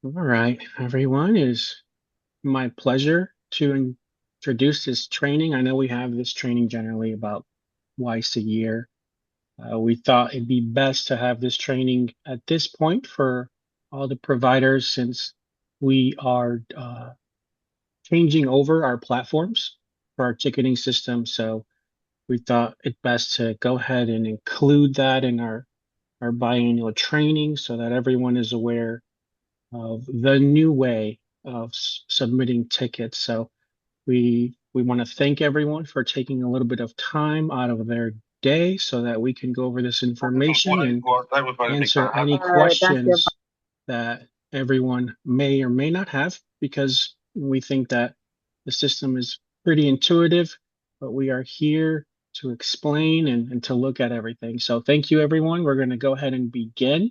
All right, everyone, it is my pleasure to introduce this training. I know we have this training generally about twice a year. We thought it'd be best to have this training at this point for all the providers since we are changing over our platforms for our ticketing system. So we thought it best to go ahead and include that in our biannual training so that everyone is aware of the new way of submitting tickets. So we want to thank everyone for taking a little bit of time out of their day so that we can go over this information and answer any questions that everyone may or may not have, because we think that the system is pretty intuitive, but we are here to explain and to look at everything. So thank you, everyone. We're going to go ahead and begin.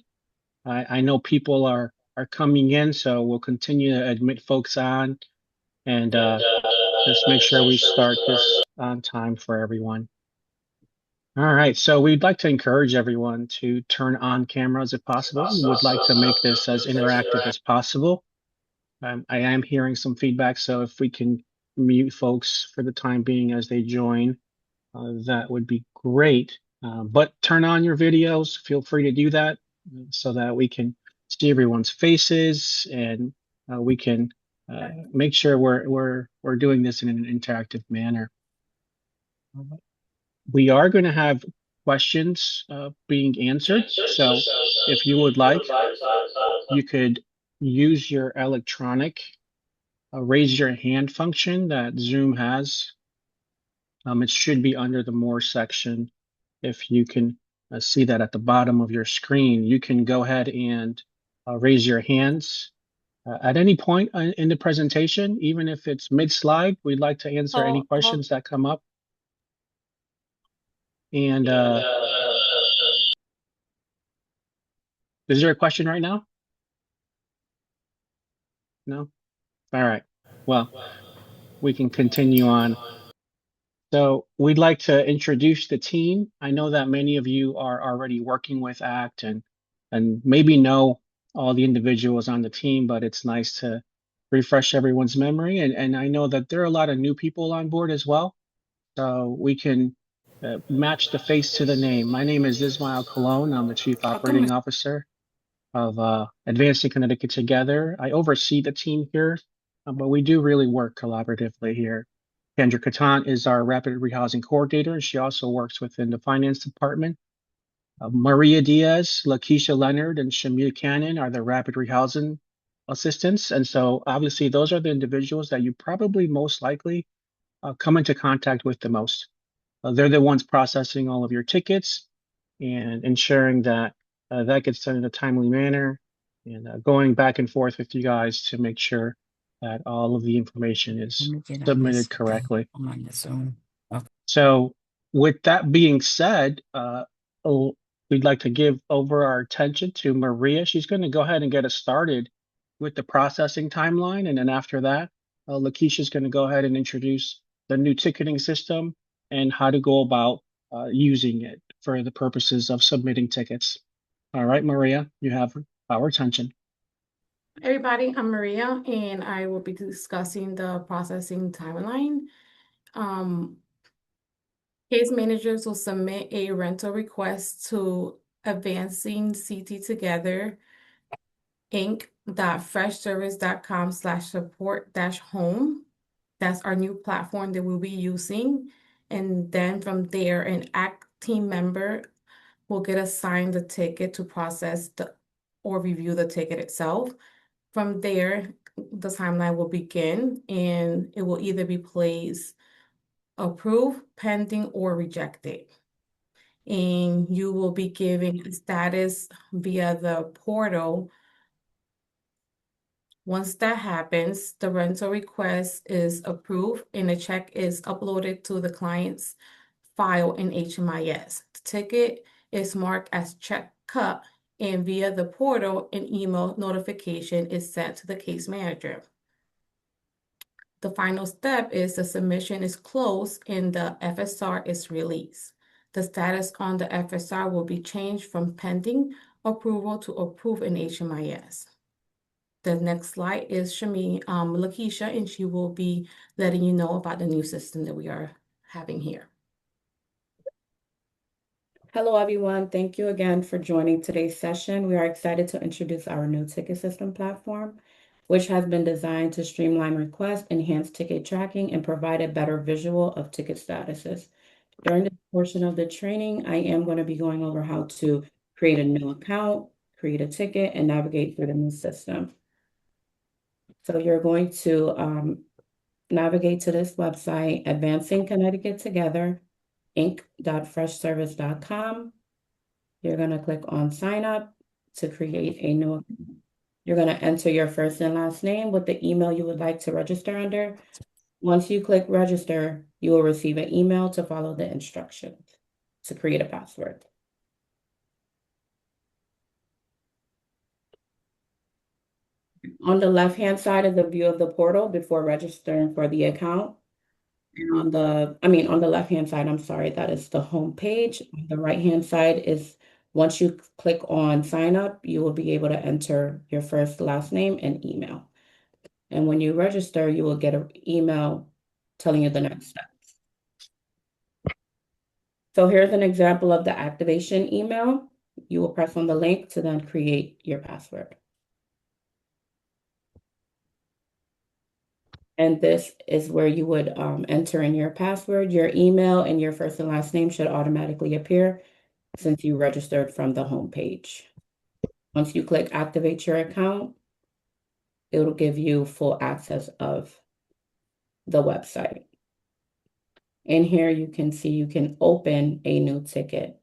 I know people are coming in, so we'll continue to admit folks on and just make sure we start this on time for everyone. All right, so we'd like to encourage everyone to turn on cameras if possible. We would like to make this as interactive as possible. I am hearing some feedback, so if we can mute folks for the time being as they join, that would be great. But turn on your videos. Feel free to do that so that we can see everyone's faces and we can make sure we're doing this in an interactive manner. We are going to have questions being answered. So if you would like, you could use your electronic raise your hand function that Zoom has. It should be under the More section. If you can see that at the bottom of your screen, you can go ahead and raise your hands at any point in the presentation, even if it's mid-slide. We'd like to answer any questions that come up. And is there a question right now? No? All right. Well, we can continue on. So we'd like to introduce the team. I know that many of you are already working with ACT and maybe know all the individuals on the team, but it's nice to refresh everyone's memory. And I know that there are a lot of new people on board as well. So we can match the face to the name. My name is Ismail Colon. I'm the Chief Operating Officer of Advancing Connecticut Together. I oversee the team here, but we do really work collaboratively here. Kendra Catan is our Rapid Rehousing Coordinator. She also works within the Finance Department. Maria Diaz, Lakeisha Leonard, and Shamia Cannon are the Rapid Rehousing Assistants. And so obviously those are the individuals that you probably most likely come into contact with the most. They're the ones processing all of your tickets and ensuring that that gets done in a timely manner and going back and forth with you guys to make sure that all of the information is submitted correctly. I'm on the Zoom. Okay. So with that being said, we'd like to give over our attention to Maria. She's going to go ahead and get us started with the processing timeline. And then after that, Lakeisha is going to go ahead and introduce the new ticketing system and how to go about using it for the purposes of submitting tickets. All right, Maria, you have our attention. Everybody, I'm Maria, and I will be discussing the processing timeline. Case managers will submit a rental request to Advancing CT Together inc.freshservice.com/support-home. That's our new platform that we'll be using. And then from there, an ACT team member will get assigned the ticket to process or review the ticket itself. From there, the timeline will begin and it will either be placed approved, pending, or rejected. And you will be given a status via the portal Once that happens, the rental request is approved and a check is uploaded to the client's file in HMIS. The ticket is marked as check cut, and via the portal, an email notification is sent to the case manager. The final step is the submission is closed and the FSR is released. The status on the FSR will be changed from pending approval to approved in HMIS. The next slide is Lakeisha, and she will be letting you know about the new system that we are having here. Hello, everyone. Thank you again for joining today's session. We are excited to introduce our new ticket system platform, which has been designed to streamline requests, enhance ticket tracking, and provide a better visual of ticket statuses. During this portion of the training, I am going to be going over how to create a new account, create a ticket, and navigate through the new system. So you're going to navigate to this website, Advancing Connecticut Together, inc.freshservice.com. You're going to click on sign up to create a new account. You're going to enter your first and last name with the email you would like to register under. Once you click register, you will receive an email to follow the instructions to create a password. On the left-hand side is the view of the portal before registering for the account. And on the left-hand side, I'm sorry, that is the home page. On the right-hand side is once you click on sign up, you will be able to enter your first, last name, and email. And when you register, you will get an email telling you the next step. So here's an example of the activation email. You will press on the link to then create your password. And this is where you would enter in your password. Your email and your first and last name should automatically appear since you registered from the home page. Once you click activate your account, it'll give you full access of the website. In here, you can see you can open a new ticket.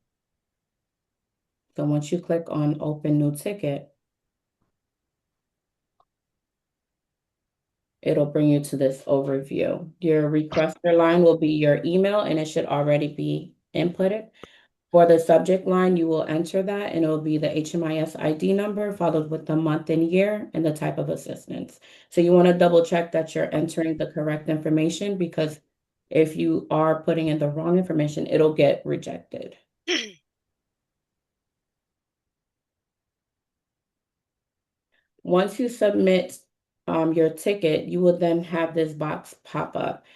So once you click on open new ticket, it'll bring you to this overview. Your requester line will be your email and it should already be inputted. For the subject line, you will enter that and it will be the HMIS ID number followed with the month and year and the type of assistance. So you want to double check that you're entering the correct information because if you are putting in the wrong information, it'll get rejected. Once you submit your ticket, you will then have this box pop up.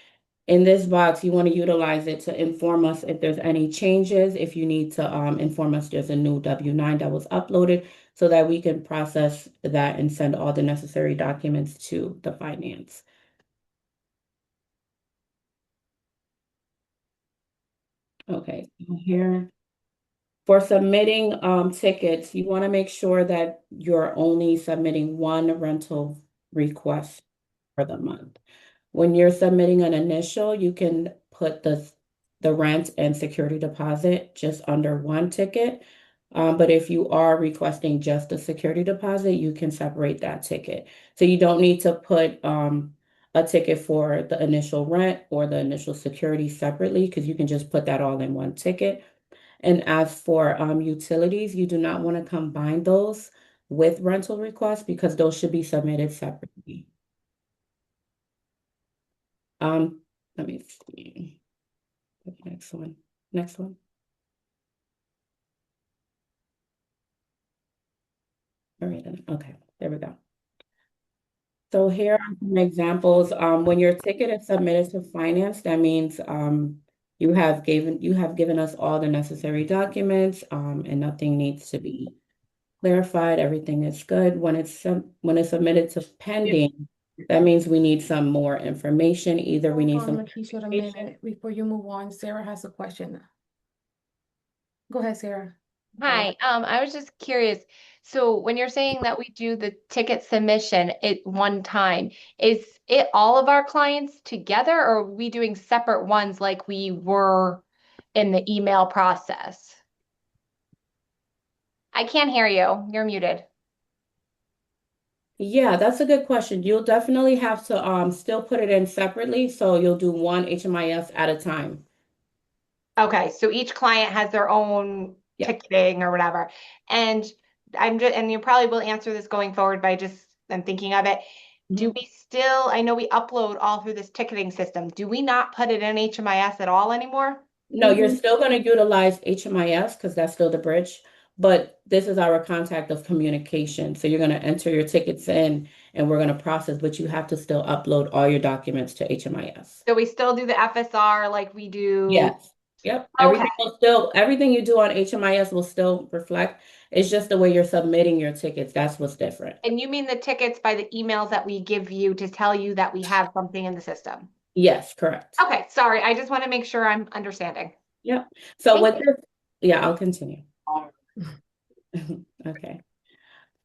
In this box, you want to utilize it to inform us if there's any changes, if you need to inform us there's a new W-9 that was uploaded so that we can process that and send all the necessary documents to the finance. Okay, so here for submitting tickets, you want to make sure that you're only submitting one rental request for the month. When you're submitting an initial, you can put the rent and security deposit just under one ticket. But if you are requesting just a security deposit, you can separate that ticket. So you don't need to put a ticket for the initial rent or the initial security separately because you can just put that all in one ticket. And as for utilities, you do not want to combine those with rental requests because those should be submitted separately. Let me see. Next one. Next one. All right, then. Okay, there we go. So here are some examples. When your ticket is submitted to finance, that means you have given us all the necessary documents, and nothing needs to be clarified. Everything is good. When it's submitted to pending, that means we need some more information. Either we need Hold on, some Lakeisha, a clarification. minute before you move on. Sarah has a question. Go ahead, Sarah. Hi, I was just curious. So when you're saying that we do the ticket submission at one time, is it all of our clients together or are we doing separate ones like we were in the email process? I can't hear you. You're muted. Yeah, that's a good question. You'll definitely have to still put it in separately, so you'll do one HMIS at a time. Okay, so each client has their own Yeah. ticketing or whatever. And and you probably will answer this going forward by just, I'm thinking of it. Do Mhm. we still, I know we upload all through this ticketing system. Do we not put it in HMIS at all anymore? No, you're still going to utilize HMIS because that's still the bridge, but this is our contact of communication. So you're going to enter your tickets in and we're going to process, but you have to still upload all your documents to HMIS. So we still do the FSR like we do. Yes. Yep. Okay. Everything you do on HMIS will still reflect. It's just the way you're submitting your tickets. That's what's different. And you mean the tickets by the emails that we give you to tell you that we have something in the system? Yes, correct. Okay, sorry. I just want to make sure I'm understanding. Yep. So Thank with you. this, yeah, I'll continue. Okay.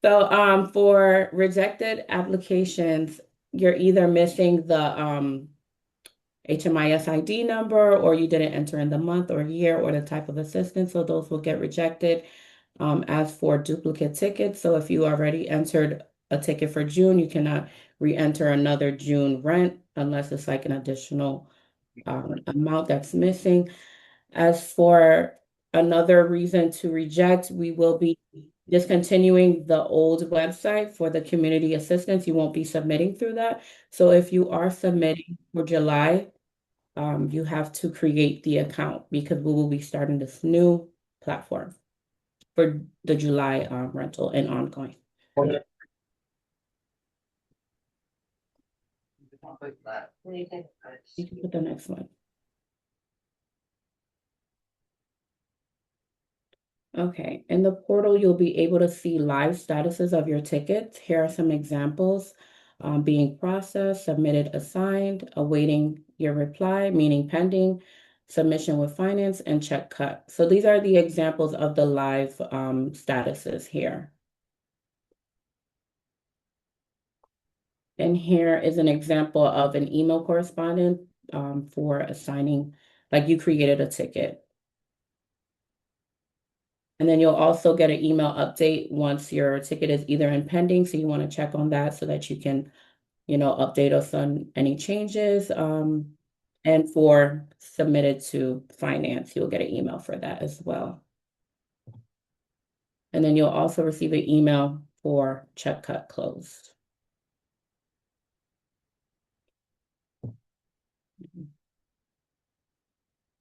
So for rejected applications, you're either missing the HMIS ID number or you didn't enter in the month or year or the type of assistance. So those will get rejected. As for duplicate tickets, so if you already entered a ticket for June, you cannot re-enter another June rent unless it's like an additional amount that's missing. As for another reason to reject, we will be discontinuing the old website for the community assistance. You won't be submitting through that. So if you are submitting for July, you have to create the account because we will be starting this new platform for the July rental and ongoing. You can put the next one. Okay, in the portal, you'll be able to see live statuses of your tickets. Here are some examples. Being processed, submitted, assigned, awaiting your reply, meaning pending, submission with finance, and check cut. So these are the examples of the live statuses here. And here is an example of an email correspondent for assigning, like you created a ticket. And then you'll also get an email update once your ticket is either in pending. So you want to check on that so that you can, update us on any changes. And for submitted to finance, you'll get an email for that as well. And then you'll also receive an email for check cut closed.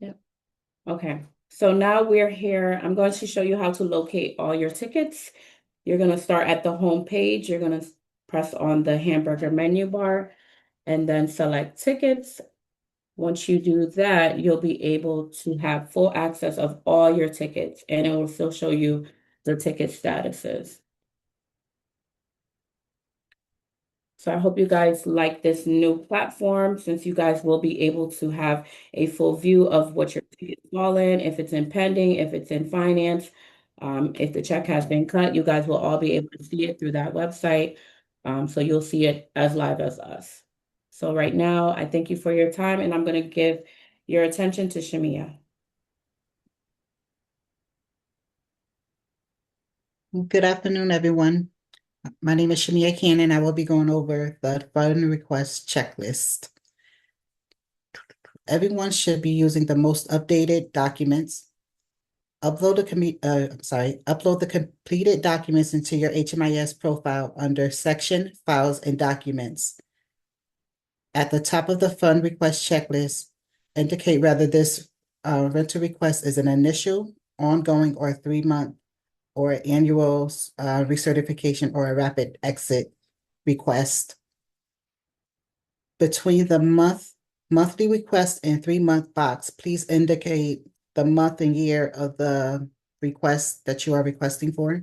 Yep. Okay. So now we're here. I'm going to show you how to locate all your tickets. You're going to start at the home page. You're going to press on the hamburger menu bar and then select tickets. Once you do that, you'll be able to have full access of all your tickets and it will still show you the ticket statuses. So I hope you guys like this new platform since you guys will be able to have a full view of what your tickets fall in, if it's in pending, if it's in finance, if the check has been cut, you guys will all be able to see it through that website. So you'll see it as live as us. So right now, I thank you for your time and I'm going to give your attention to Shamia. Good afternoon, everyone. My name is Shamia Cannon. I will be going over the fund request checklist. Everyone should be using the most updated documents. Upload the completed documents into your HMIS profile under Section Files and Documents. At the top of the fund request checklist, indicate whether this rental request is an initial, ongoing, or 3-month or annual recertification or a rapid exit request. Between the monthly request and 3-month box, please indicate the month and year of the request that you are requesting for.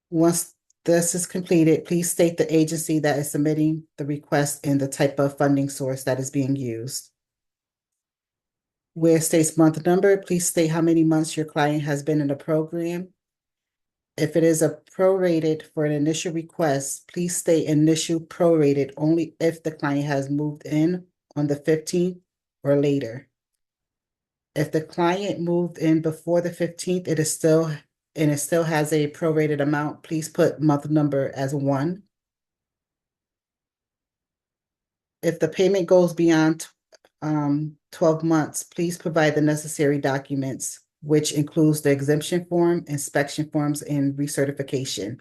Once this is completed, please state the agency that is submitting the request and the type of funding source that is being used. Where it states month number, please state how many months your client has been in the program. If it is a prorated for an initial request, please state initial prorated only if the client has moved in on the 15th or later. If the client moved in before the 15th, it is still and it still has a prorated amount, please put month number as 1. If the payment goes beyond 12 months, please provide the necessary documents, which includes the exemption form, inspection forms, and recertification.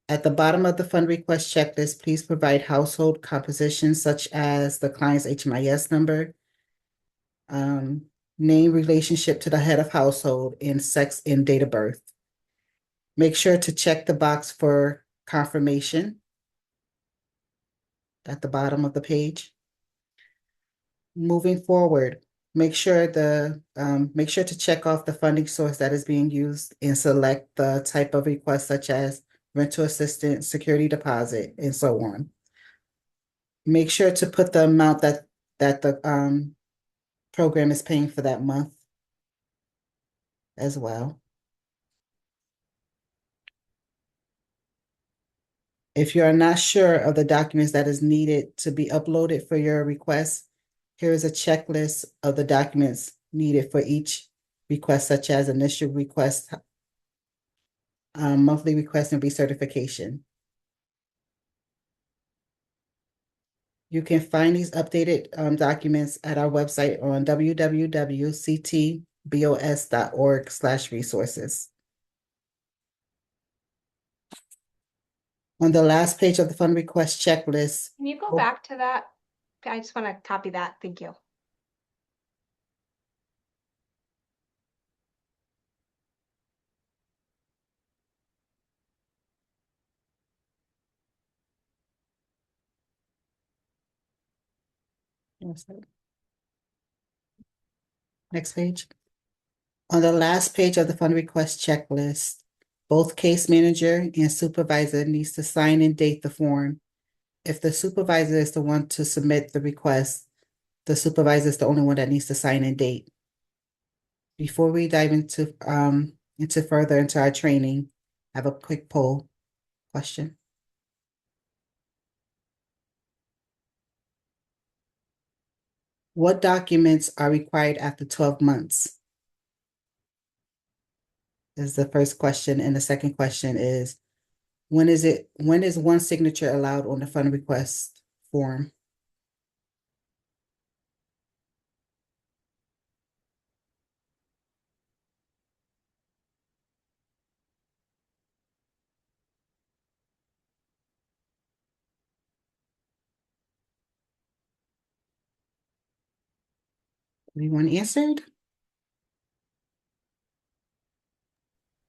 At the bottom of the fund request checklist, please provide household composition such as the client's HMIS number, name, relationship to the head of household, and sex and date of birth. Make sure to check the box for confirmation at the bottom of the page. Moving forward, make sure to check off the funding source that is being used and select the type of request such as rental assistance, security deposit, and so on. Make sure to put the amount that the program is paying for that month as well. If you are not sure of the documents that is needed to be uploaded for your request, here is a checklist of the documents needed for each request, such as initial request, monthly request, and recertification. You can find these updated documents at our website on www.ctbos.org/resources. On the last page of the fund request checklist. Can you go back to that? I just want to copy that. Thank you. Next page. On the last page of the fund request checklist, both case manager and supervisor needs to sign and date the form. If the supervisor is the one to submit the request, the supervisor is the only one that needs to sign and date. Before we dive into further into our training, I have a quick poll question. What documents are required after 12 months? Is the first question, and the second question is, when is one signature allowed on the fund request form? Anyone answered?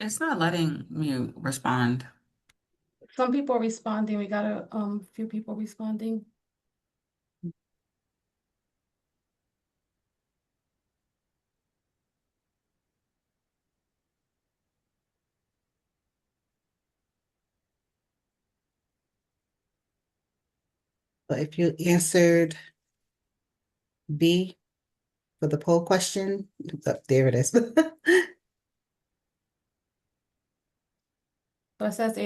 It's not letting me respond. Some people are responding. We got a few people responding. But if you answered B for the poll question, there it is. So it says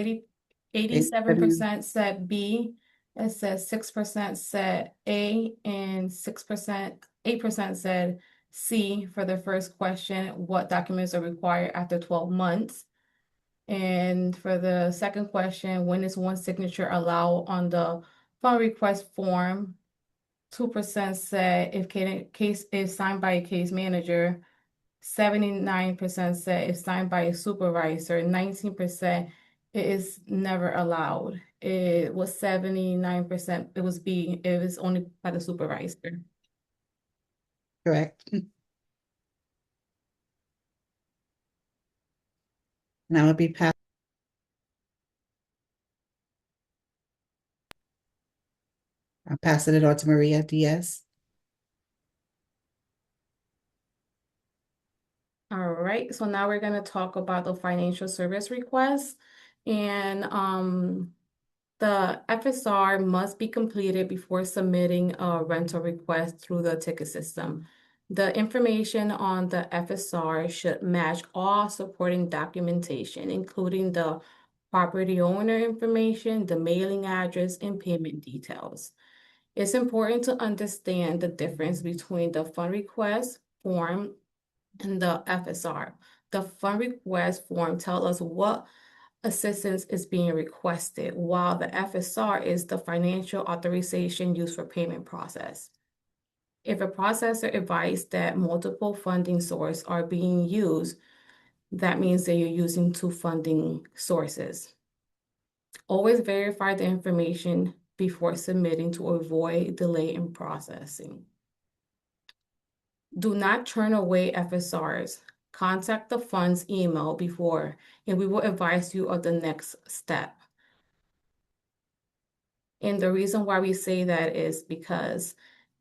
87% said B. It says 6% said A, and 8% said C for the first question. What documents are required after 12 months? And for the second question, when is one signature allowed on the fund request form? 2% said if case is signed by a case manager. 79% said if signed by a supervisor. 19% it is never allowed. It was 79%. It was B. It was only by the supervisor. Correct. Now it'll be passed. I'm passing it on to Maria Diaz. All right, so now we're going to talk about the financial service request. And the FSR must be completed before submitting a rental request through the ticket system. The information on the FSR should match all supporting documentation, including the property owner information, the mailing address, and payment details. It's important to understand the difference between the fund request form and the FSR. The fund request form tells us what assistance is being requested, while the FSR is the financial authorization used for payment process. If a processor advised that multiple funding sources are being used, that means that you're using two funding sources. Always verify the information before submitting to avoid delay in processing. Do not turn away FSRs. Contact the fund's email before, and we will advise you of the next step. And the reason why we say that is because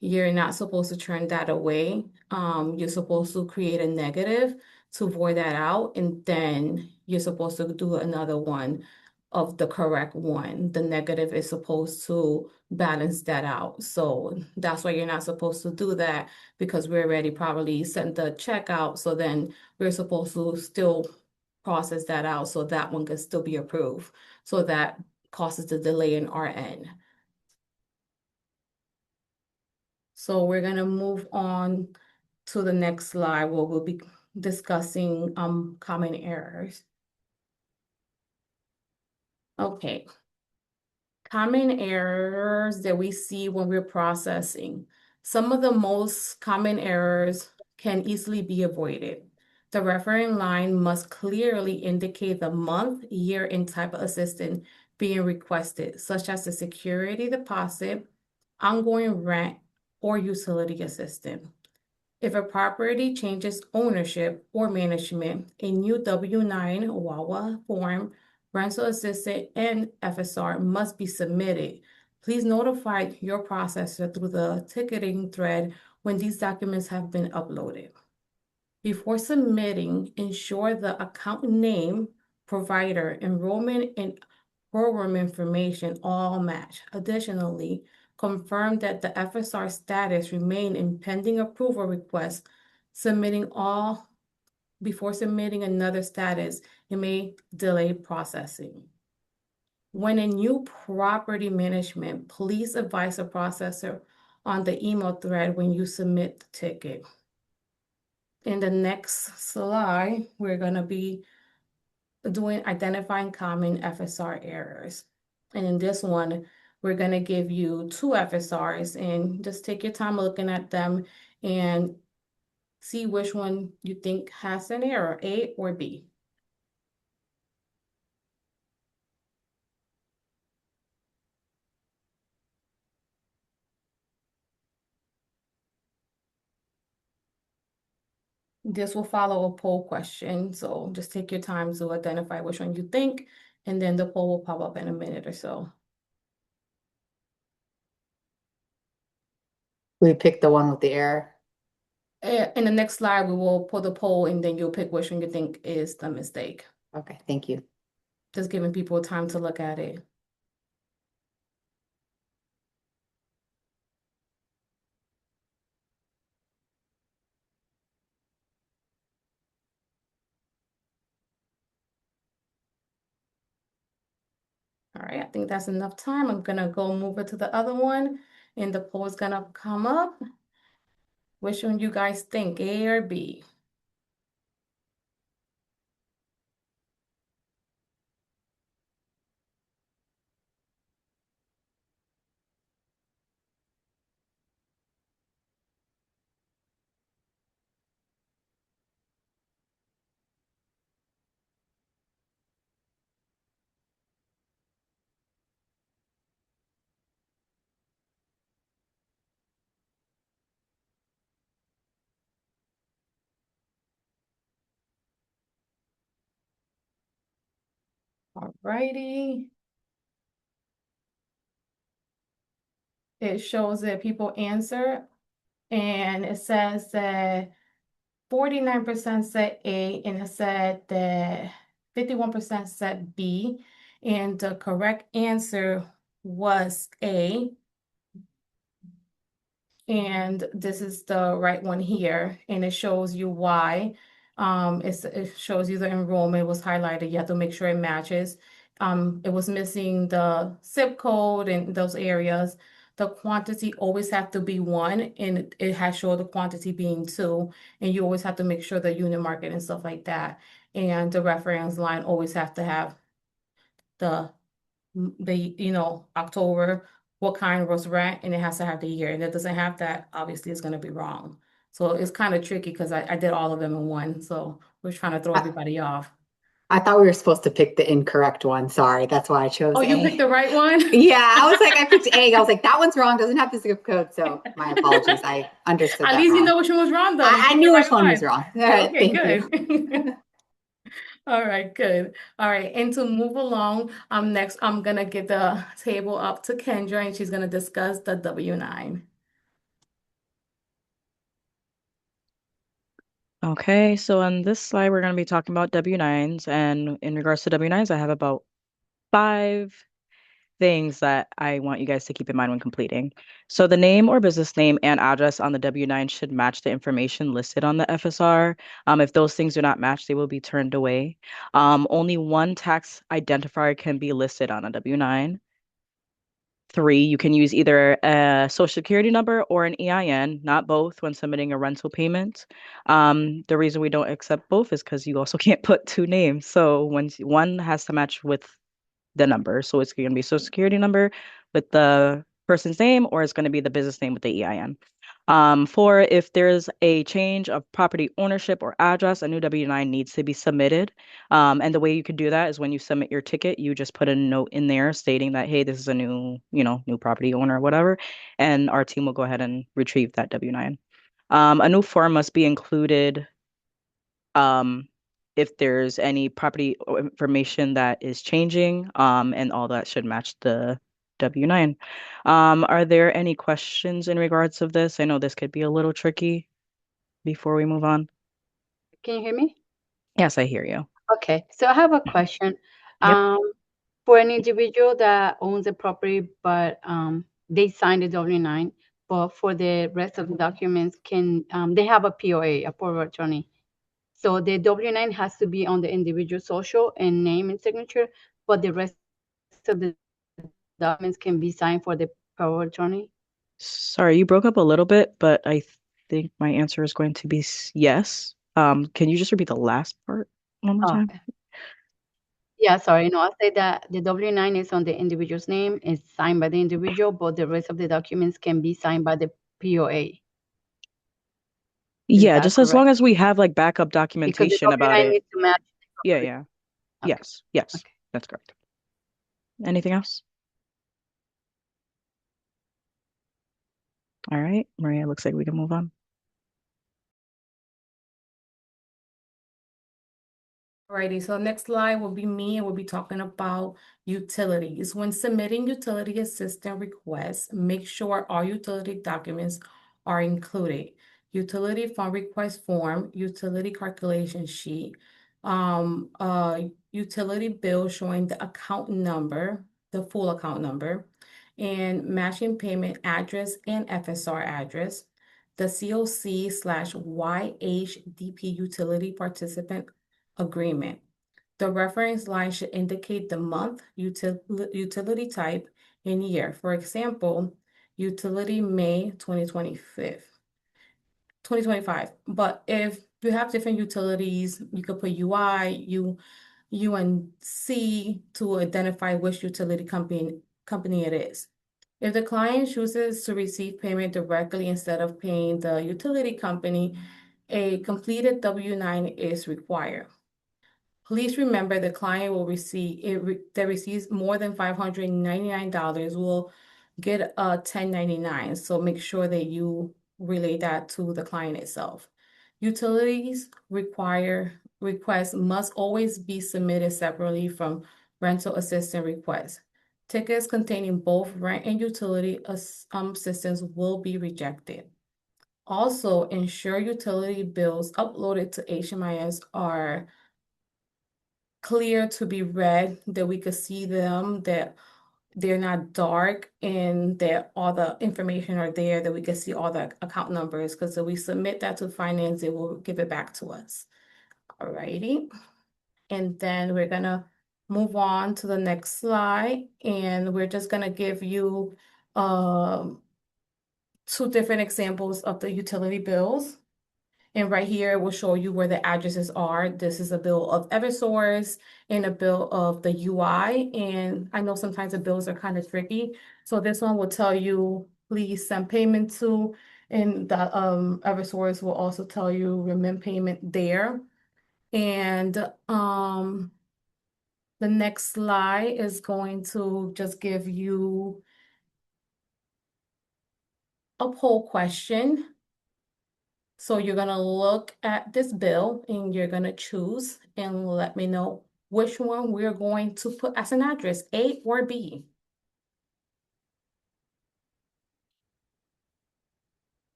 you're not supposed to turn that away. You're supposed to create a negative to void that out, and then you're supposed to do another one of the correct one. The negative is supposed to balance that out. So that's why you're not supposed to do that, because we already probably sent the check out. So then we're supposed to still process that out so that one can still be approved. So that causes the delay in our end. So we're gonna move on to the next slide where we'll be discussing common errors. Okay. Common errors that we see when we're processing. Some of the most common errors can easily be avoided. The referring line must clearly indicate the month, year, and type of assistance being requested, such as the security deposit, ongoing rent, or utility assistance. If a property changes ownership or management, a new W-9 WAWA form, rental assistance, and FSR must be submitted. Please notify your processor through the ticketing thread when these documents have been uploaded. Before submitting, ensure the account name, provider, enrollment, and program information all match. Additionally, confirm that the FSR status remain in pending approval request. Before submitting another status, it may delay processing. When in new property management, please advise the processor on the email thread when you submit the ticket. In the next slide, we're going to be doing identifying common FSR errors. And in this one, we're going to give you two FSRs and just take your time looking at them and see which one you think has an error, A or B. This will follow a poll question, so just take your time to identify which one you think, and then the poll will pop up in a minute or so. We picked the one with the error. In the next slide, we will pull the poll, and then you'll pick which one you think is the mistake. Okay, thank you. Just giving people time to look at it. All right, I think that's enough time. I'm gonna go move it to the other one, and the poll is gonna come up. Which one you guys think, A or B? All righty. It shows that people answer, and it says that 49% said A, and it said that 51% said B, and the correct answer was A. And this is the right one here, and it shows you why. It shows you the enrollment was highlighted. You have to make sure it matches. It was missing the zip code in those areas, the quantity always have to be 1, and it has showed the quantity being 2, and you always have to make sure the unit market and stuff like that. And the reference line always have to have the October, what kind was rent, and it has to have the year. And it doesn't have that, obviously it's gonna be wrong. So it's kind of tricky because I did all of them in one, so we're trying to throw I, everybody off. I thought we were supposed to pick the incorrect one. Sorry, that's why I chose Oh, you A. picked the right one? Yeah, I was like, I picked A. I was like, that one's wrong, doesn't have the zip code. So my apologies. I understood At that least you wrong. know which one was wrong though. You I picked the knew which right one was one. wrong. All right, Okay, thank you. good. All right, good. All right, and to move along, next I'm gonna get the table up to Kendra, and she's gonna discuss the W-9. Okay, so on this slide, we're going to be talking about W-9s. And in regards to W-9s, I have about 5 things that I want you guys to keep in mind when completing. So the name or business name and address on the W-9 should match the information listed on the FSR. If those things do not match, they will be turned away. Only one tax identifier can be listed on a W-9. 3, you can use either a social security number or an EIN, not both when submitting a rental payment. The reason we don't accept both is because you also can't put 2 names. So one has to match with the number. So it's going to be social security number with the person's name, or it's going to be the business name with the EIN. 4, if there's a change of property ownership or address, a new W-9 needs to be submitted. And the way you could do that is when you submit your ticket, you just put a note in there stating that, hey, this is a new property owner or whatever, and our team will go ahead and retrieve that W-9. A new form must be included um, if there's any property information that is changing, and all that should match the W-9. Are there any questions in regards of this? I know this could be a little tricky before we move on. Can you hear me? Yes, I hear you. Okay, so I have a question. Yep. For an individual that owns a property, but they signed the W-9, but for the rest of the documents, they have a POA, a power of attorney. So the W-9 has to be on the individual social and name and signature, but the rest of the documents can be signed for the power of attorney. Sorry, you broke up a little bit, but I think my answer is going to be yes. Can you just repeat the last part one more time? Okay. Yeah, sorry. No, I said that the W-9 is on the individual's name, it's signed by the individual, but the rest of the documents can be signed by the POA. Is Yeah, that just as long correct? as we have like backup Because the documentation about W-9 it. needs to match the Yeah, property. yeah. Okay. Yes, Okay. that's correct. Anything else? All right, Maria, looks like we can move on. Alrighty, so next slide will be me, and we'll be talking about utilities. When submitting utility assistance requests, make sure all utility documents are included. Utility fund request form, utility calculation sheet, utility bill showing the account number, the full account number, and matching payment address and FSR address, the COC/YHDP utility participant agreement. The reference line should indicate the month, utility type, and year. For example, utility May 2025. But if you have different utilities, you could put UI, UNC to identify which utility company it is. If the client chooses to receive payment directly instead of paying the utility company, a completed W-9 is required. Please remember the client will that receives more than $599 will get a 1099. So make sure that you relay that to the client itself. Utilities requests must always be submitted separately from rental assistance requests. Tickets containing both rent and utility assistance will be rejected. Also, ensure utility bills uploaded to HMIS are clear to be read, that we could see them, that they're not dark, and that all the information are there, that we can see all the account numbers, because if we submit that to finance, it will give it back to us. Alrighty. And then we're gonna move on to the next slide, and we're just gonna give you two different examples of the utility bills. And right here, it will show you where the addresses are. This is a bill of Eversource and a bill of the UI. And I know sometimes the bills are kind of tricky. So this one will tell you, please send payment to, and the Eversource will also tell you remit payment there. And the next slide is going to just give you a poll question. So you're gonna look at this bill and you're gonna choose and let me know which one we're going to put as an address, A or B.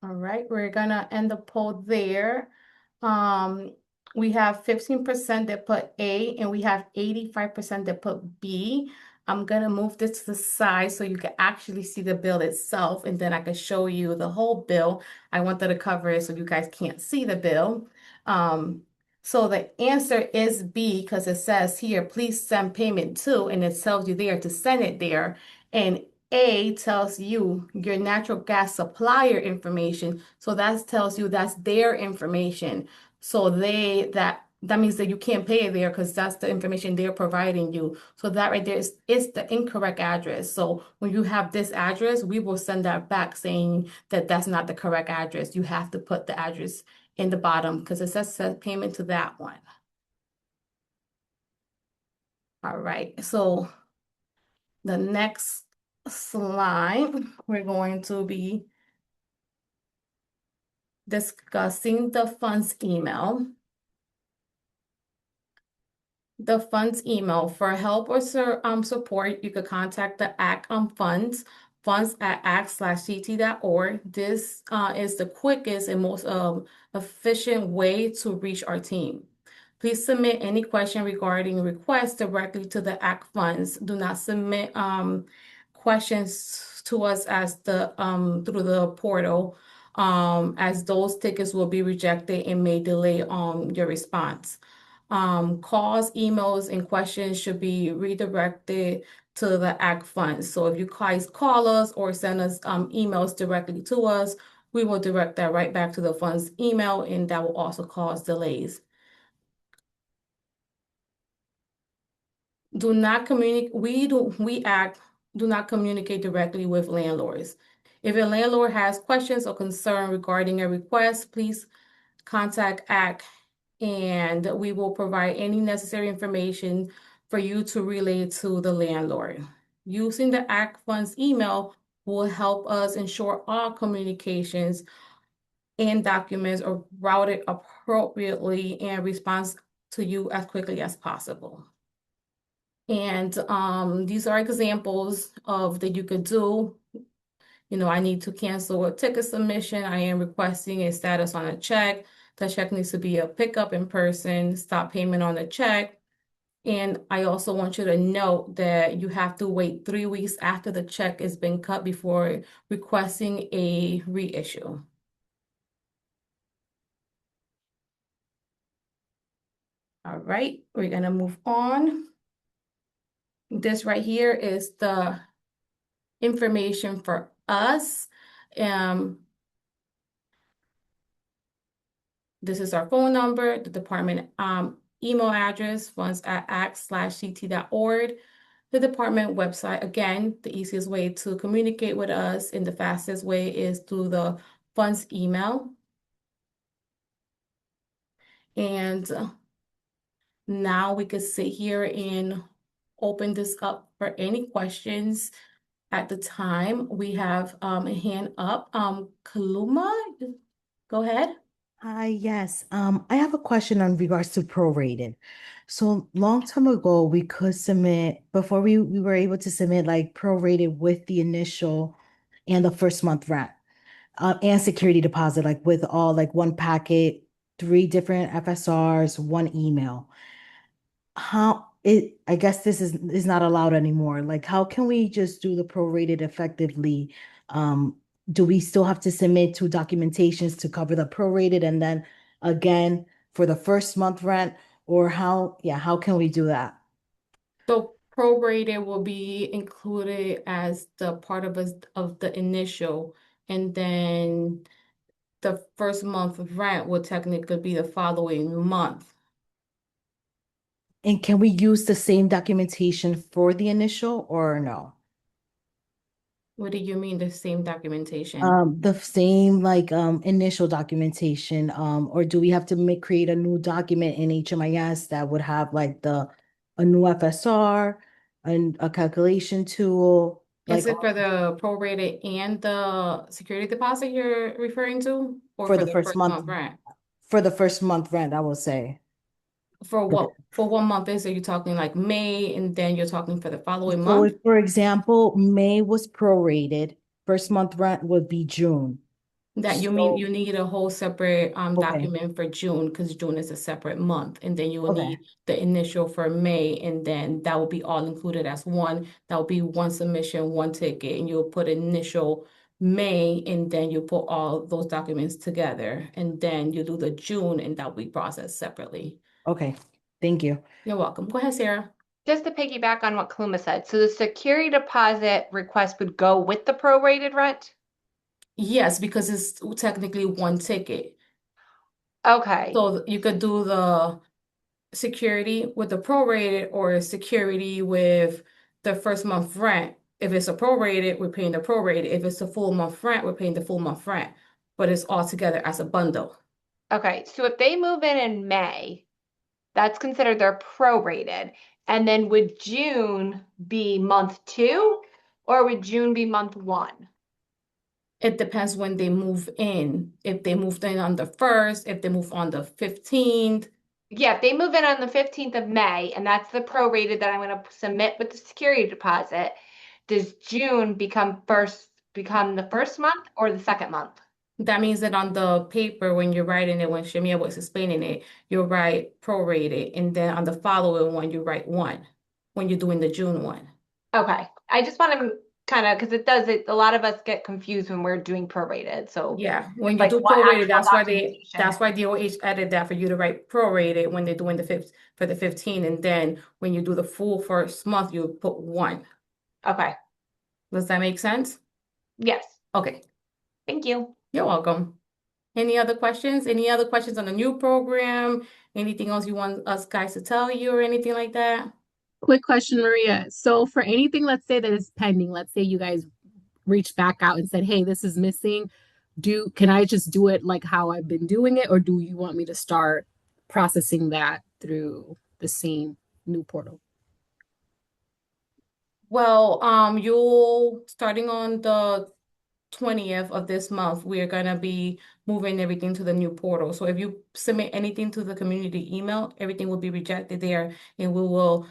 All right, we're gonna end the poll there. Um, we have 15% that put A and we have 85% that put B. I'm gonna move this to the side so you can actually see the bill itself, and then I can show you the whole bill. I wanted to cover it so you guys can't see the bill. So the answer is B because it says here, please send payment to, and it tells you there to send it there. And A tells you your natural gas supplier information. So that tells you that's their information. So that means that you can't pay it there because that's the information they're providing you. So that right there is the incorrect address. So when you have this address, we will send that back saying that that's not the correct address. You have to put the address in the bottom because it says send payment to that one. All right, so the next slide, we're going to be discussing the funds email. The funds email for help or support, you could contact the ACT funds at act/ct.org. This is the quickest and most efficient way to reach our team. Please submit any question regarding requests directly to the ACT funds. Do not submit questions to us as through the portal, as those tickets will be rejected and may delay your response. Calls, emails, and questions should be redirected to the ACT funds. So if you guys call us or send us emails directly to us, we will direct that right back to the funds email, and that will also cause delays. Do not communicate, do not communicate directly with landlords. If a landlord has questions or concern regarding a request, please contact ACT and we will provide any necessary information for you to relay to the landlord. Using the ACT funds email will help us ensure all communications and documents are routed appropriately and response to you as quickly as possible. And these are examples of that you could do. You know, I need to cancel a ticket submission. I am requesting a status on a check. The check needs to be a pickup in person, stop payment on the check. And I also want you to note that you have to wait 3 weeks after the check has been cut before requesting a reissue. All right, we're gonna move on. This right here is the information for us. This is our phone number, the department email address, funds at act/ct.org. The department website. Again, the easiest way to communicate with us and the fastest way is through the funds email. And now we could sit here and open this up for any questions at the time. We have a hand up. Kaluma, go ahead. Hi, yes. I have a question on regards to prorated. So long time ago, we could submit before we were able to submit like prorated with the initial and the first month rent, and security deposit, like with all like one packet, three different FSRs, one email. I guess this is not allowed anymore. Like, how can we just do the prorated effectively? Um, do we still have to submit two documentations to cover the prorated and then again for the first month rent? Or how can we do that? So prorated will be included as the part of the initial, and then the first month of rent will technically be the following month. And can we use the same documentation for the initial or no? What do you mean the same documentation? The same like initial documentation, or do we have to create a new document in HMIS that would have like a new FSR and a calculation tool, Is like it for the prorated and the security deposit you're referring to, or for for the the first first month month rent? for the first month rent, I will say. For what month is it? You talking like May, and then you're talking for the following So month? if, for example, May was prorated, first month rent would be June. That you mean So, you need a whole separate okay, document for June because June is a separate month, and then you will okay, need the initial for May, and then that will be all included as one. That will be one submission, one ticket, and you'll put initial May, and then you put all those documents together, and then you do the June, and that will be processed separately. okay. Thank you. You're welcome. Go ahead, Sarah. Just to piggyback on what Kluma said, so the security deposit request would go with the prorated rent? Yes, because it's technically one ticket. Okay. So you could do the security with the prorated or security with the first month rent. If it's a prorated, we're paying the prorated. If it's a full month rent, we're paying the full month rent. But it's all together as a bundle. Okay. So if they move in May, that's considered their prorated. And then would June be month two or would June be month one? It depends when they move in. If they moved in on the 1st, if they move on the 15th. Yeah, if they move in on the 15th of May, and that's the prorated that I'm going to submit with the security deposit, does June become the first month or the second month? That means that on the paper, when you're writing it, when Shamia was explaining it, you'll write prorated. And then on the following one, you write one when you're doing the June one. Okay. I just want to kind of, because it does it, a lot of us get confused when we're doing prorated. So Yeah, when it's you like do what prorated, actual that's documentation? why DOH added that for you to write prorated when they're doing the fifth for the 15, and then when you do the full first month, you put one. Okay. Does that make sense? Yes. Okay, Thank you. you're welcome. Any other questions? Any other questions on the new program? Anything else you want us guys to tell you or anything like that? Quick question, Maria. So for anything, let's say that is pending, let's say you guys reached back out and said, "Hey, this is missing." Can I just do it like how I've been doing it, or do you want me to start processing that through the same new portal? Well, you'll starting on the 20th of this month, we are going to be moving everything to the new portal. So if you submit anything to the community email, everything will be rejected there, and we will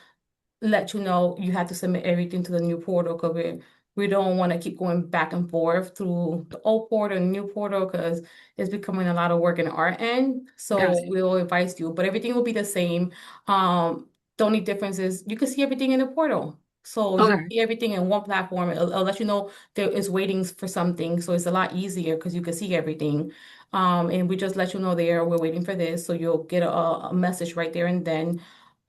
let you know you have to submit everything to the new portal because we don't want to keep going back and forth through the old portal and new portal because it's becoming a lot of work in our end. Got So it. we'll advise you, but everything will be the same. The only difference is you can see everything in the portal. So you'll Okay. see everything in one platform. It'll let you know there is waiting for something. So it's a lot easier because you can see everything. And we just let you know there, we're waiting for this. So you'll get a message right there and then.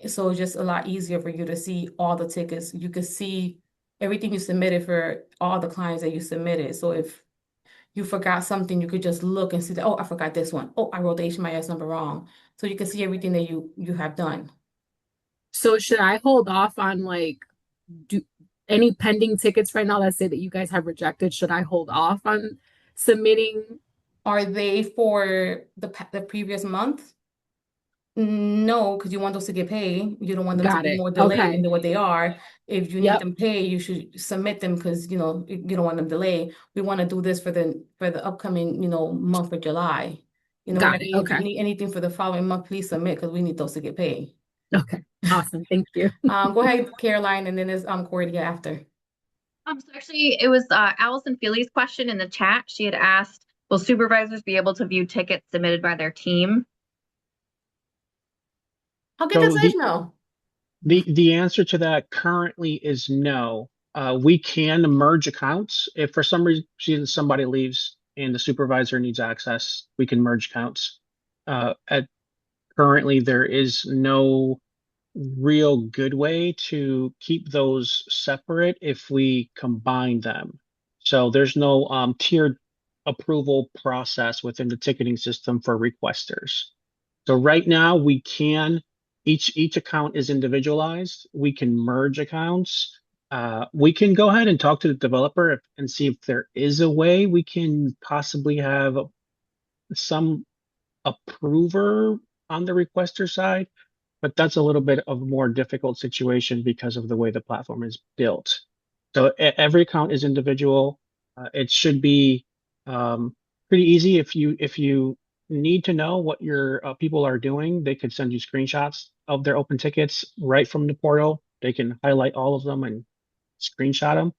So it's just a lot easier for you to see all the tickets. You could see everything you submitted for all the clients that you submitted. So if you forgot something, you could just look and see that, oh, I forgot this one. Oh, I wrote the HMIS number wrong. So you can see everything that you have done. So should I hold off on like do any pending tickets right now, let's say that you guys have rejected, should I hold off on submitting? Are they for the previous month? No, because you want those to get paid. You don't want them to Got be it. more delayed Okay. than what they are. If you need Yep. them paid, you should submit them because you don't want them delayed. We want to do this for the upcoming month for July. Got If it. you Okay. need anything for the following month, please submit because we need those to get paid. Okay. Awesome. Thank you. Go ahead, Caroline, and then there's Cordia after. So actually, it was Allison Feely's question in the chat. She had asked, will supervisors be able to view tickets submitted by their team? I'll get So this no. the answer to that currently is no. We can merge accounts. If for some reason somebody leaves and the supervisor needs access, we can merge accounts. Currently, there is no real good way to keep those separate if we combine them. So there's no tiered approval process within the ticketing system for requesters. So right now we can, each account is individualized. We can merge accounts. We can go ahead and talk to the developer and see if there is a way we can possibly have some approver on the requester side, but that's a little bit of a more difficult situation because of the way the platform is built. So every account is individual. It should be pretty easy. If you need to know what your people are doing, they could send you screenshots of their open tickets right from the portal. They can highlight all of them and screenshot them.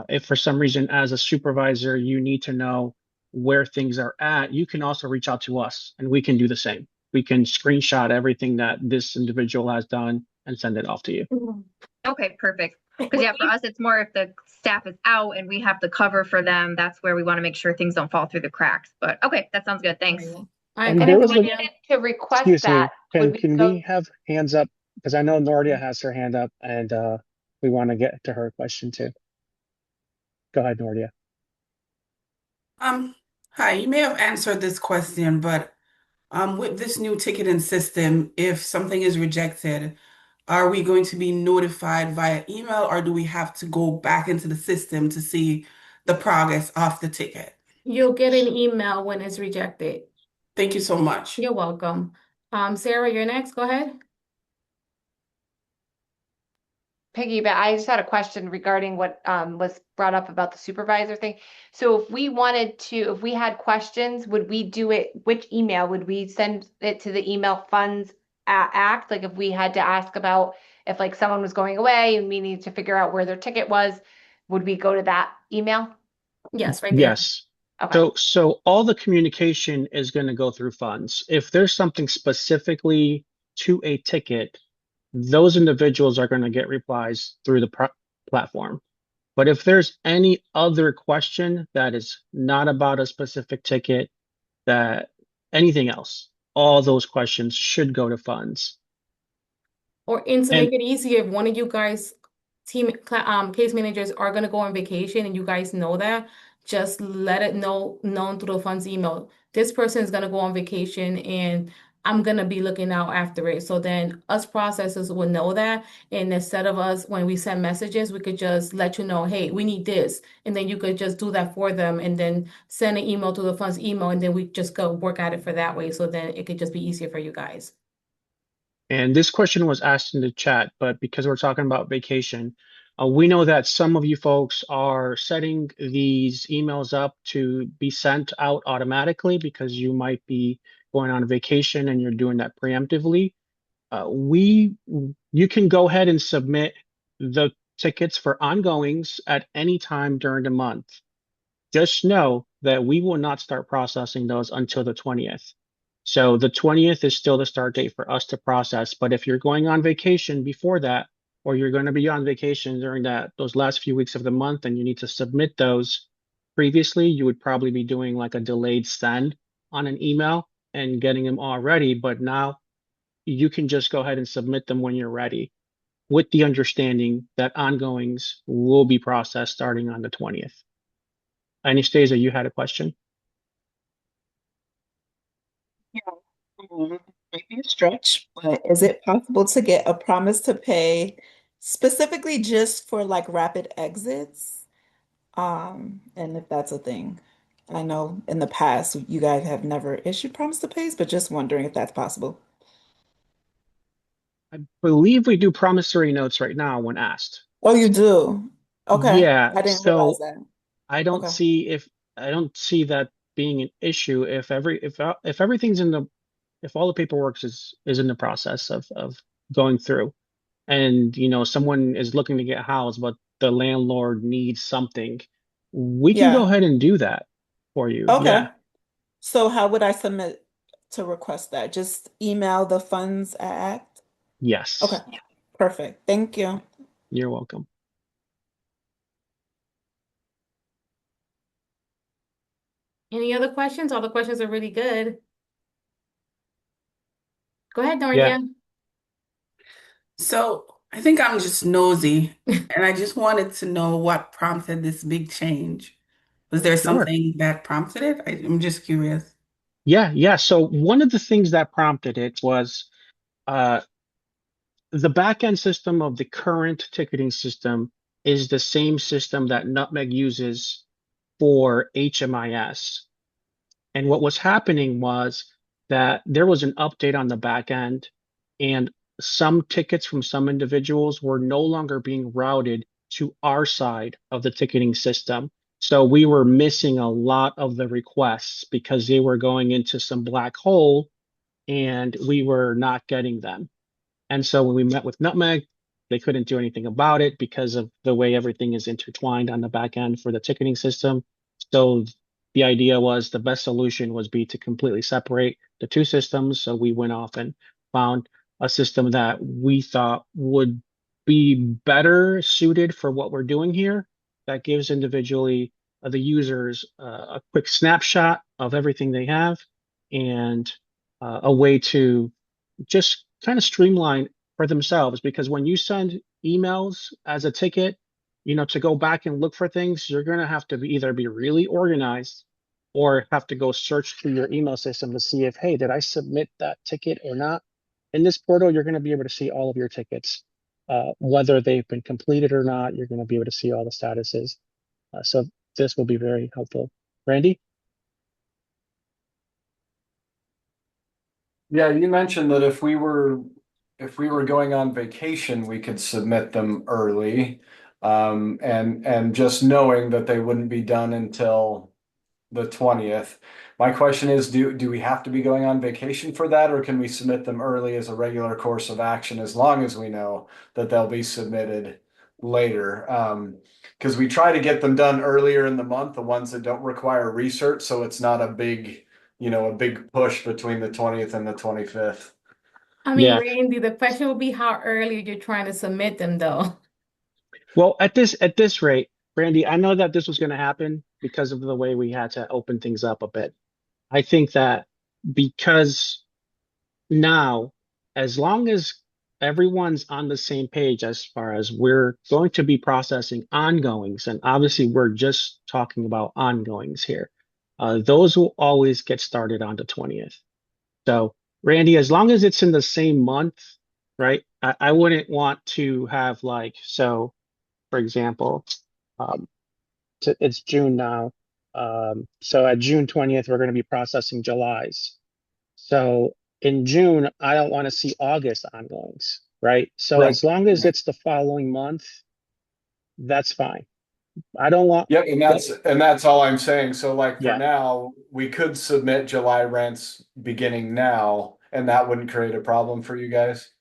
If for some reason, as a supervisor, you need to know where things are at, you can also reach out to us and we can do the same. We can screenshot everything that this individual has done and send it off to you. Okay, perfect. Because yeah, for us, it's more if the staff is out and we have to cover for them, that's where we want to make sure things don't fall through the cracks. But okay, that sounds good. Thanks. And And there if was we a, needed to request excuse that, me, would can we can go? we have hands up? Because I know Nordia has her hand up and we want to get to her question too. Go ahead, Nordia. Hi, you may have answered this question, but with this new ticketing system, if something is rejected, are we going to be notified via email or do we have to go back into the system to see the progress of the ticket? You'll get an email when it's rejected. Thank you so much. You're welcome. Sarah, you're next. Go ahead. Piggy, but I just had a question regarding what was brought up about the supervisor thing. So if we wanted to, if we had questions, would we do it? Which email would we send it to the email funds act? Like if we had to ask about if like someone was going away and we needed to figure out where their ticket was, would we go to that email? Yes, right there. Yes. Okay. So all the communication is going to go through funds. If there's something specifically to a ticket, those individuals are going to get replies through the platform. But if there's any other question that is not about a specific ticket, that anything else, all those questions should go to funds. And to And make it easier, if one of you guys case managers are gonna go on vacation and you guys know that, just let it known through the funds email. This person is gonna go on vacation and I'm gonna be looking out after it. So then us processors will know that. And instead of us, when we send messages, we could just let you know, hey, we need this. And then you could just do that for them and then send an email to the funds email and then we just go work at it for that way. So then it could just be easier for you guys. And this question was asked in the chat, but because we're talking about vacation, we know that some of you folks are setting these emails up to be sent out automatically because you might be going on vacation and you're doing that preemptively. You can go ahead and submit the tickets for ongoings at any time during the month. Just know that we will not start processing those until the 20th. So the 20th is still the start date for us to process. But if you're going on vacation before that, or you're going to be on vacation during those last few weeks of the month and you need to submit those previously, you would probably be doing like a delayed send on an email and getting them all ready. But now you can just go ahead and submit them when you're ready with the understanding that ongoings will be processed starting on the 20th. Anastasia, you had a question? Yeah, might be a stretch, but is it possible to get a promise to pay specifically just for like rapid exits. And if that's a thing. I know in the past you guys have never issued promise to pays, but just wondering if that's possible. I believe we do promissory notes right now when asked. Oh, you do? Okay. Yeah, I didn't realize so that. I don't Okay. see if I don't see that being an issue if everything's in the if all the paperwork is in the process of going through, and someone is looking to get housed but the landlord needs something, we can go Yeah. ahead and do that for you. Okay. Yeah. So how would I submit to request that? Just email the funds at ACT? Okay. Yes. Perfect. Thank you. You're welcome. Any other questions? All the questions are really good. Go ahead, Yeah, Nornia. So I think I'm just nosy, and I just wanted to know what prompted this big change. Was there sure. something that prompted it? I'm just curious. Yeah. So one of the things that prompted it was uh, the backend system of the current ticketing system is the same system that Nutmeg uses for HMIS. And what was happening was that there was an update on the back end, and some tickets from some individuals were no longer being routed to our side of the ticketing system. So we were missing a lot of the requests because they were going into some black hole and we were not getting them. And so when we met with Nutmeg, they couldn't do anything about it because of the way everything is intertwined on the back end for the ticketing system. So the idea was the best solution was be to completely separate the two systems. So we went off and found a system that we thought would be better suited for what we're doing here. That gives individually the users a quick snapshot of everything they have and a way to just kind of streamline for themselves, because when you send emails as a ticket, to go back and look for things, you're going to have to either be really organized or have to go search through your email system to see if, hey, did I submit that ticket or not? In this portal, you're going to be able to see all of your tickets, whether they've been completed or not. You're going to be able to see all the statuses. So this will be very helpful. Randy? Yeah, you mentioned that if we were going on vacation, we could submit them early. And just knowing that they wouldn't be done until the 20th. My question is, do we have to be going on vacation for that, or can we submit them early as a regular course of action as long as we know that they'll be submitted later? Because we try to get them done earlier in the month, the ones that don't require research, so it's not a big push between the 20th and the 25th. I mean, Yeah. Randy, the question will be how early you're trying to submit them, though. Well, at this rate, Randy, I know that this was going to happen because of the way we had to open things up a bit. I think that because now, as long as everyone's on the same page as far as we're going to be processing ongoings, and obviously we're just talking about ongoings here, those will always get started on the 20th. So, Randy, as long as it's in the same month, right? I wouldn't want to have like, so for example, um, it's June now. So at June 20th, we're going to be processing July's. So in June, I don't want to see August ongoings, right? So Right. as long as it's the following month, that's fine. I don't want, Yep, and that's all I'm saying. So like for yeah, now, we could submit July rents beginning now, and that wouldn't create a problem for you guys.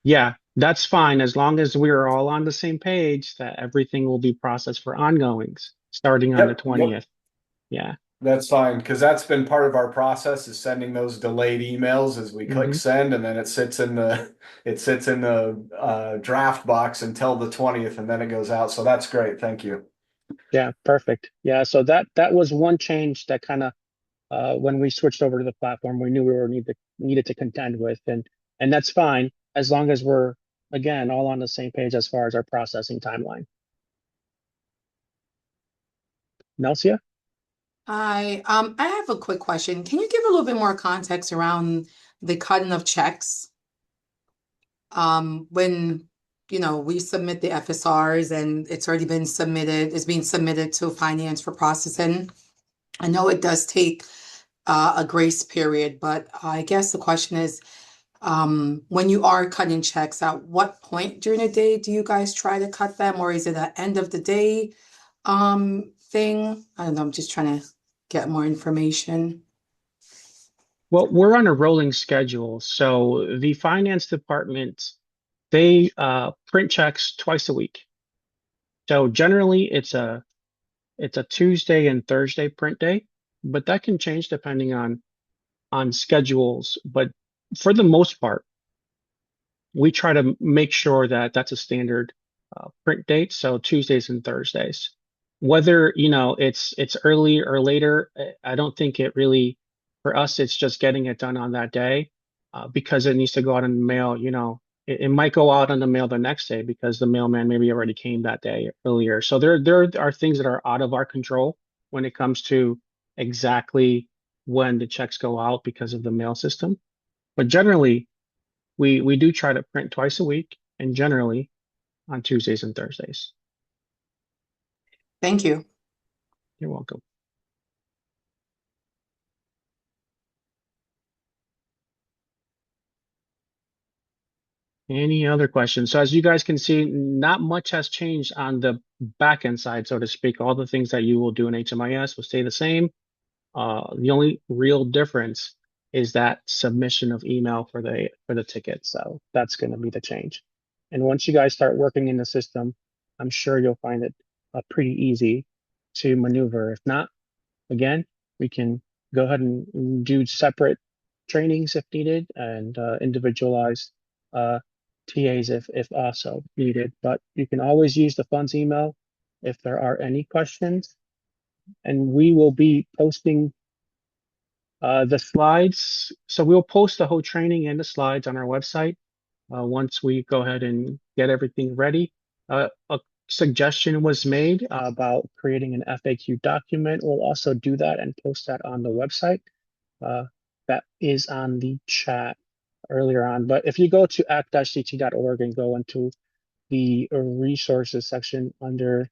yeah, that's fine as long as we are all on the same page that everything will be processed for ongoings starting on the Yep, yep. 20th. Yeah. That's fine, because that's been part of our process is sending those delayed emails as we click Hmm. send, and then it sits in the draft box until the 20th, and then it goes out. So that's great. Thank you. Yeah, perfect. Yeah, so that was one change that kind of when we switched over to the platform, we knew we were needed to contend with, and that's fine as long as we're again all on the same page as far as our processing timeline. Nelsia? Hi, I have a quick question. Can you give a little bit more context around the cutting of checks? When we submit the FSRs and it's already been submitted, it's being submitted to finance for processing. I know it does take a grace period, but I guess the question is, when you are cutting checks, at what point during the day do you guys try to cut them, or is it an end of the day thing? I don't know, I'm just trying to get more information. Well, we're on a rolling schedule. So the finance department, they print checks twice a week. So generally it's a Tuesday and Thursday print day, but that can change depending on schedules. But for the most part, we try to make sure that that's a standard print date, so Tuesdays and Thursdays. Whether, it's early or later, I don't think it really, for us, it's just getting it done on that day because it needs to go out in the mail. It might go out on the mail the next day because the mailman maybe already came that day earlier. So there are things that are out of our control when it comes to exactly when the checks go out because of the mail system. But generally, we do try to print twice a week and generally on Tuesdays and Thursdays. Thank you. You're welcome. Any other questions? So as you guys can see, not much has changed on the backend side, so to speak. All the things that you will do in HMIS will stay the same. The only real difference is that submission of email for the ticket. So that's going to be the change. And once you guys start working in the system, I'm sure you'll find it pretty easy to maneuver. If not, again, we can go ahead and do separate trainings if needed and individualized TAs if also needed. But you can always use the funds email if there are any questions. And we will be posting the slides. So we'll post the whole training and the slides on our website once we go ahead and get everything ready. A suggestion was made about creating an FAQ document. We'll also do that and post that on the website. That is on the chat earlier on. But if you go to act-ct.org and go into the resources section under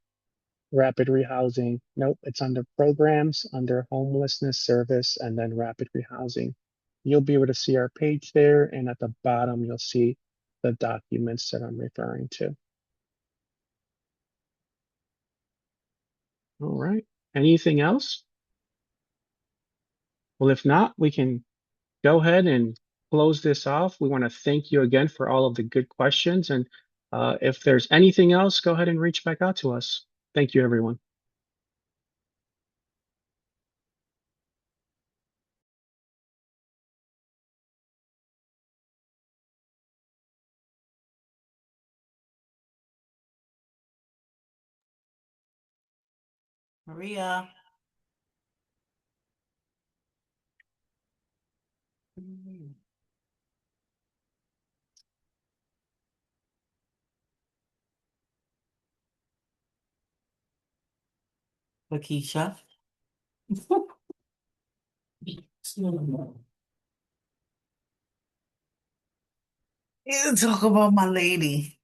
rapid rehousing, nope, it's under programs, under homelessness service, and then rapid rehousing. You'll be able to see our page there, and at the bottom, you'll see the documents that I'm referring to. All right. Anything else? Well, if not, we can go ahead and close this off. We want to thank you again for all of the good questions. And if there's anything else, go ahead and reach back out to us. Thank you, everyone. Maria. Lakeisha. You talk about my lady.